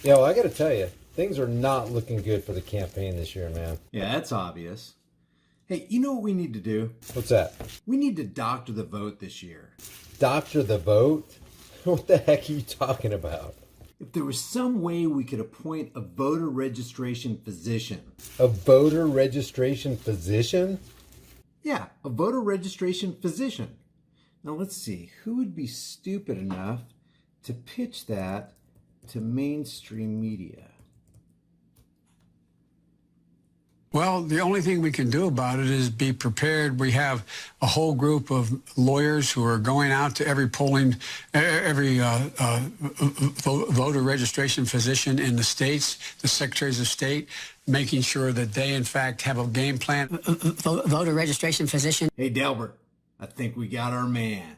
Yeah, well, I got to tell you, things are not looking good for the campaign this year, man. Yeah, that's obvious. Hey, you know what we need to do? What's that? We need to doctor the vote this year. Doctor the vote? What the heck are you talking about? If there was some way we could appoint a voter registration physician. A voter registration physician? Yeah, a voter registration physician. Now let's see, who would be stupid enough to pitch that to mainstream media? Well, the only thing we can do about it is be prepared. We have a whole group of lawyers who are going out to every voter registration physician in the states, the secretaries of state, making sure that they, in fact, have a game plan. Voter registration physician. Hey, Delbert, I think we got our man.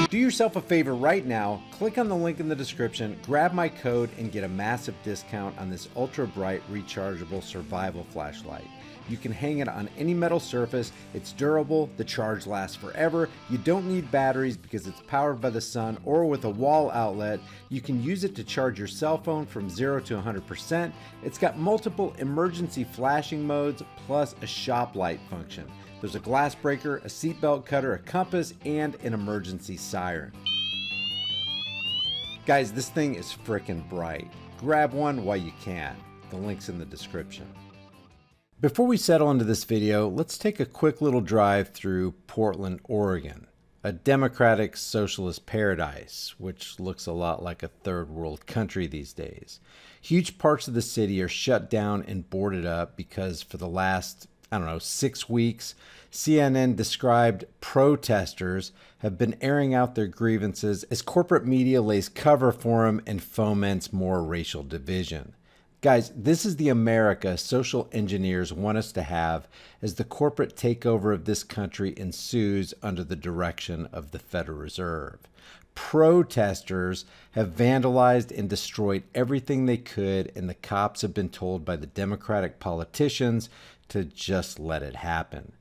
Do yourself a favor right now, click on the link in the description, grab my code, and get a massive discount on this ultra bright rechargeable survival flashlight. You can hang it on any metal surface, it's durable, the charge lasts forever, you don't need batteries because it's powered by the sun or with a wall outlet. You can use it to charge your cell phone from 0 to 100%. It's got multiple emergency flashing modes plus a shop light function. There's a glass breaker, a seatbelt cutter, a compass, and an emergency siren. Guys, this thing is frickin' bright. Grab one while you can. The link's in the description. Before we settle into this video, let's take a quick little drive through Portland, Oregon, a democratic socialist paradise, which looks a lot like a third world country these days. Huge parts of the city are shut down and boarded up because for the last 6 weeks, CNN described protesters have been airing out their grievances as corporate media lays cover for them and foments more racial division. Guys, this is the America social engineers want us to have as the corporate takeover of this country ensues under the direction of the Federal Reserve. Protesters have vandalized and destroyed everything they could, and the cops have been told by the Democratic politicians to just let it happen.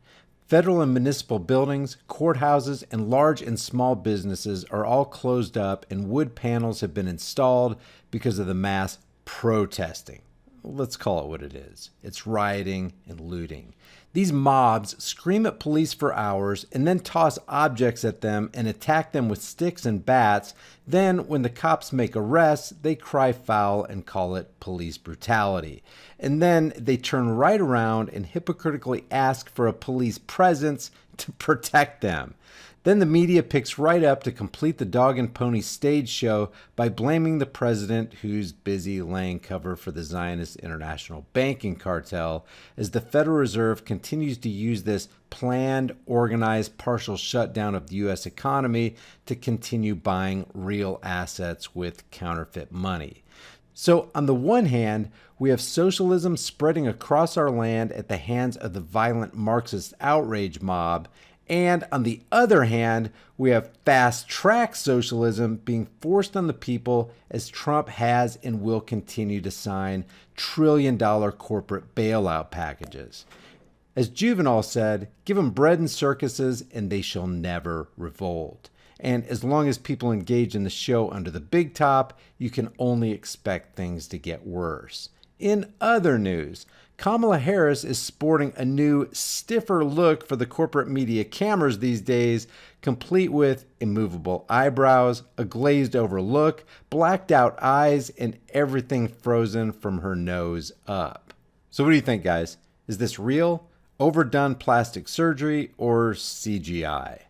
Federal and municipal buildings, courthouses, and large and small businesses are all closed up, and wood panels have been installed because of the mass protesting. Let's call it what it is. It's rioting and looting. These mobs scream at police for hours and then toss objects at them and attack them with sticks and bats. Then, when the cops make arrests, they cry foul and call it police brutality. And then they turn right around and hypocritically ask for a police presence to protect them. Then the media picks right up to complete the dog and pony stage show by blaming the president, who's busy laying cover for the Zionist international banking cartel, as the Federal Reserve continues to use this planned, organized, partial shutdown of the U.S. economy to continue buying real assets with counterfeit money. So on the one hand, we have socialism spreading across our land at the hands of the violent Marxist outrage mob, and on the other hand, we have fast-track socialism being forced on the people as Trump has and will continue to sign trillion-dollar corporate bailout packages. As Juvenal said, give them bread and circuses and they shall never revolt. And as long as people engage in the show under the big top, you can only expect things to get worse. In other news, Kamala Harris is sporting a new, stiffer look for the corporate media cameras these days, complete with immovable eyebrows, a glazed over look, blacked out eyes, and everything frozen from her nose up. So what do you think, guys? Is this real, overdone plastic surgery, or CGI?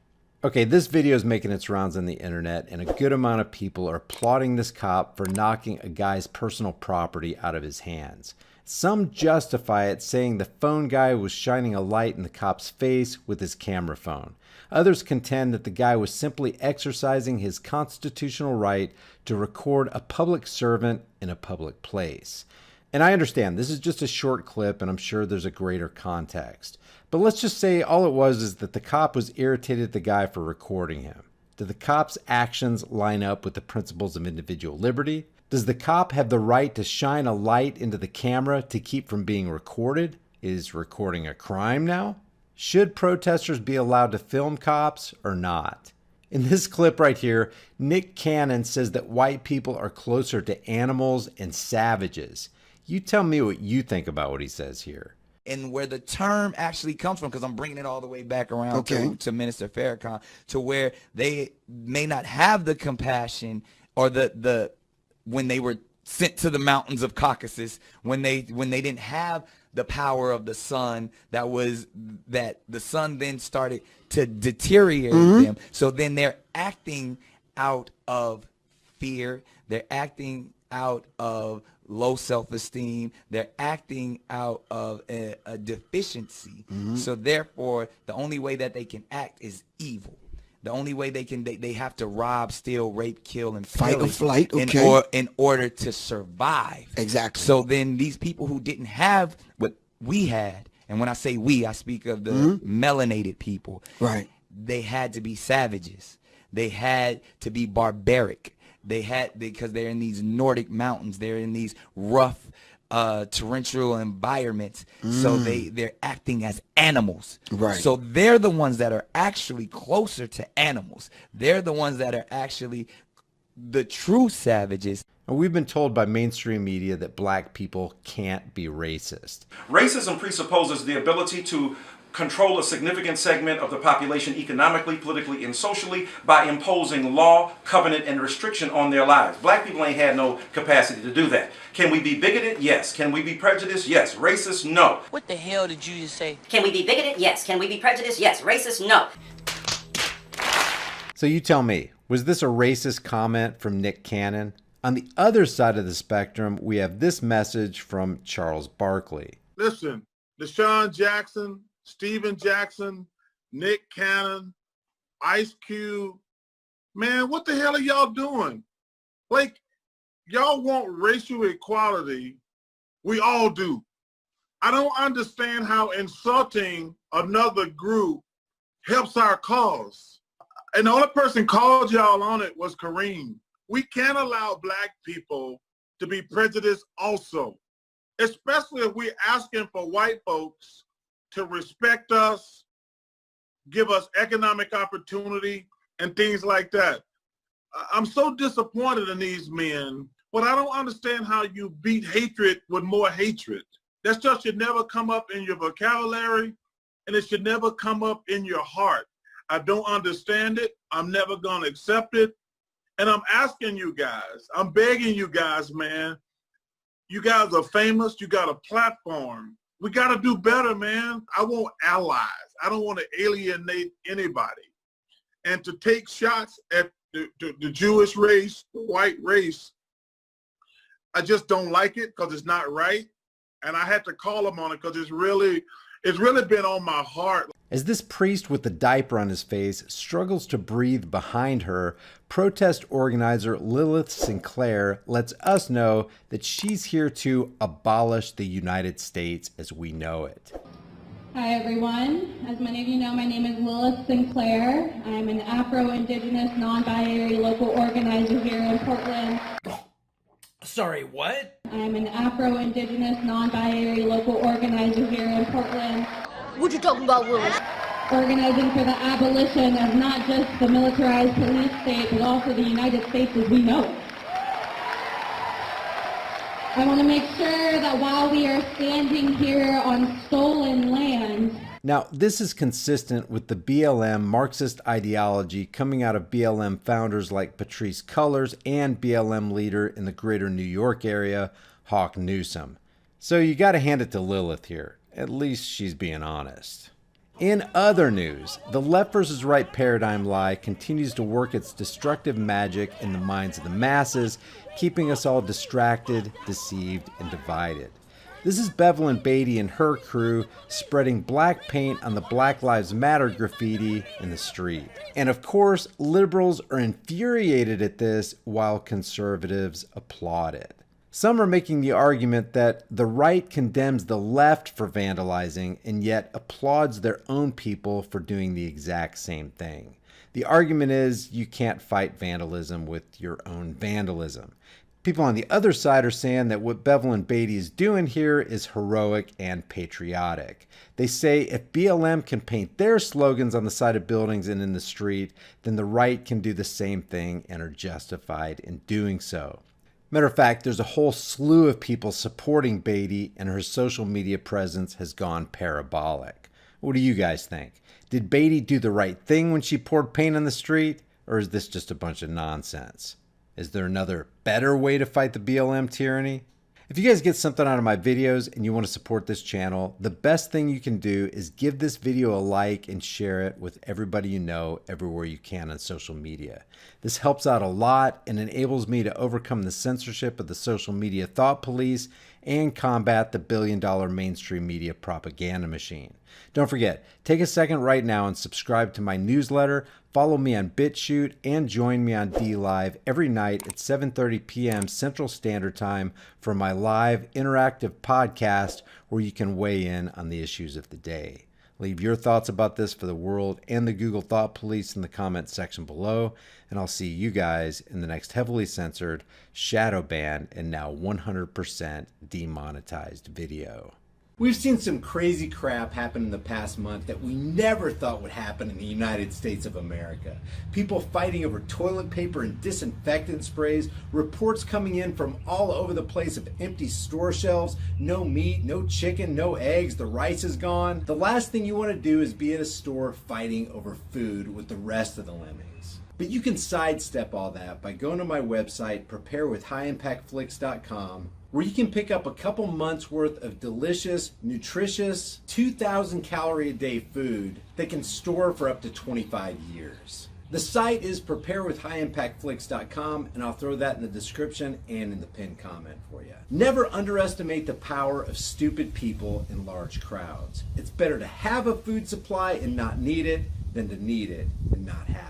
Okay, this video is making its rounds on the internet, and a good amount of people are applauding this cop for knocking a guy's personal property out of his hands. Some justify it, saying the phone guy was shining a light in the cop's face with his camera phone. Others contend that the guy was simply exercising his constitutional right to record a public servant in a public place. And I understand this is just a short clip, and I'm sure there's a greater context. But let's just say all it was is that the cop was irritated at the guy for recording him. Do the cop's actions line up with the principles of individual liberty? Does the cop have the right to shine a light into the camera to keep from being recorded? Is recording a crime now? Should protesters be allowed to film cops or not? In this clip right here, Nick Cannon says that white people are closer to animals and savages. You tell me what you think about what he says here. And where the term actually comes from, because I'm bringing it all the way back around to Minister Farrakhan, to where they may not have the compassion or the when they were sent to the mountains of Caucasus, when they didn't have the power of the sun, that the sun then started to deteriorate them. So then they're acting out of fear. They're acting out of low self-esteem. They're acting out of a deficiency. So therefore, the only way that they can act is evil. The only way they have to rob, steal, rape, kill, and fight or pillage flight, okay, in order to survive. Exactly. So then these people who didn't have what we had, and when I say we, I speak of the melanated people. Right. They had to be savages. They had to be barbaric. Because they're in these Nordic mountains. They're in these rough, torrential environments. So they're acting as animals. Right. So they're the ones that are actually closer to animals. They're the ones that are actually the true savages. And we've been told by mainstream media that black people can't be racist. Racism presupposes the ability to control a significant segment of the population economically, politically, and socially by imposing law, covenant, and restriction on their lives. Black people ain't had no capacity to do that. Can we be bigoted? Yes. Can we be prejudiced? Yes. Racist? No. What the hell did you just say? Can we be bigoted? Yes. Can we be prejudiced? Yes. Racist? No. So you tell me, was this a racist comment from Nick Cannon? On the other side of the spectrum, we have this message from Charles Barkley. Listen, Deshaun Jackson, Steven Jackson, Nick Cannon, Ice Cube, man, what the hell are y'all doing? Like, y'all want racial equality. We all do. I don't understand how insulting another group helps our cause. And the only person called y'all on it was Kareem. We can't allow black people to be prejudiced also, especially if we're asking for white folks to respect us, give us economic opportunity, and things like that. I'm so disappointed in these men, but I don't understand how you beat hatred with more hatred. That stuff should never come up in your vocabulary, and it should never come up in your heart. I don't understand it. I'm never going to accept it. And I'm asking you guys, I'm begging you guys, man. You guys are famous. You got a platform. We got to do better, man. I want allies. I don't want to alienate anybody. And to take shots at the Jewish race, the white race, I just don't like it because it's not right. And I had to call them on it because it's really been on my heart. As this priest with the diaper on his face struggles to breathe behind her, protest organizer Lilith Sinclair lets us know that she's here to abolish the United States as we know it. Hi everyone. As many of you know, my name is Lilith Sinclair. I'm an Afro-Indigenous, non-binary local organizer here in Portland. Sorry, what? I'm an Afro-Indigenous, non-binary local organizer here in Portland. What you talking about, Willis? Organizing for the abolition of not just the militarized police state, but also the United States as we know it. I want to make sure that while we are standing here on stolen land. Now, this is consistent with the BLM Marxist ideology coming out of BLM founders like Patrisse Cullors and BLM leader in the greater New York area, Hawk Newsom. So you got to hand it to Lilith here. At least she's being honest. In other news, the left versus right paradigm lie continues to work its destructive magic in the minds of the masses, keeping us all distracted, deceived, and divided. This is Bevelyn Beatty and her crew spreading black paint on the Black Lives Matter graffiti in the street. And of course, liberals are infuriated at this while conservatives applaud it. Some are making the argument that the right condemns the left for vandalizing and yet applauds their own people for doing the exact same thing. The argument is you can't fight vandalism with your own vandalism. People on the other side are saying that what Bevelyn Beatty is doing here is heroic and patriotic. They say if BLM can paint their slogans on the side of buildings and in the street, then the right can do the same thing and are justified in doing so. Matter of fact, there's a whole slew of people supporting Beatty, and her social media presence has gone parabolic. What do you guys think? Did Beatty do the right thing when she poured paint on the street, or is this just a bunch of nonsense? Is there another better way to fight the BLM tyranny? If you guys get something out of my videos and you want to support this channel, the best thing you can do is give this video a like and share it with everybody you know everywhere you can on social media. This helps out a lot and enables me to overcome the censorship of the social media thought police and combat the billion-dollar mainstream media propaganda machine. Don't forget, take a second right now and subscribe to my newsletter, follow me on BitChute, and join me on DLive every night at 7:30 p.m. Central Standard Time for my live interactive podcast where you can weigh in on the issues of the day. Leave your thoughts about this for the world and the Google Thought Police in the comments section below, and I'll see you guys in the next heavily censored, shadow banned, and now 100% demonetized video. We've seen some crazy crap happen in the past month that we never thought would happen in the United States of America. People fighting over toilet paper and disinfectant sprays, reports coming in from all over the place of empty store shelves, no meat, no chicken, no eggs, the rice is gone. The last thing you want to do is be at a store fighting over food with the rest of the lemmings. But you can sidestep all that by going to my website, preparewithhighimpactflix.com, where you can pick up a couple months worth of delicious, nutritious, 2,000 calorie a day food that can store for up to 25 years. The site is preparewithhighimpactflix.com, and I'll throw that in the description and in the pinned comment for you. Never underestimate the power of stupid people in large crowds. It's better to have a food supply and not need it than to need it and not have it.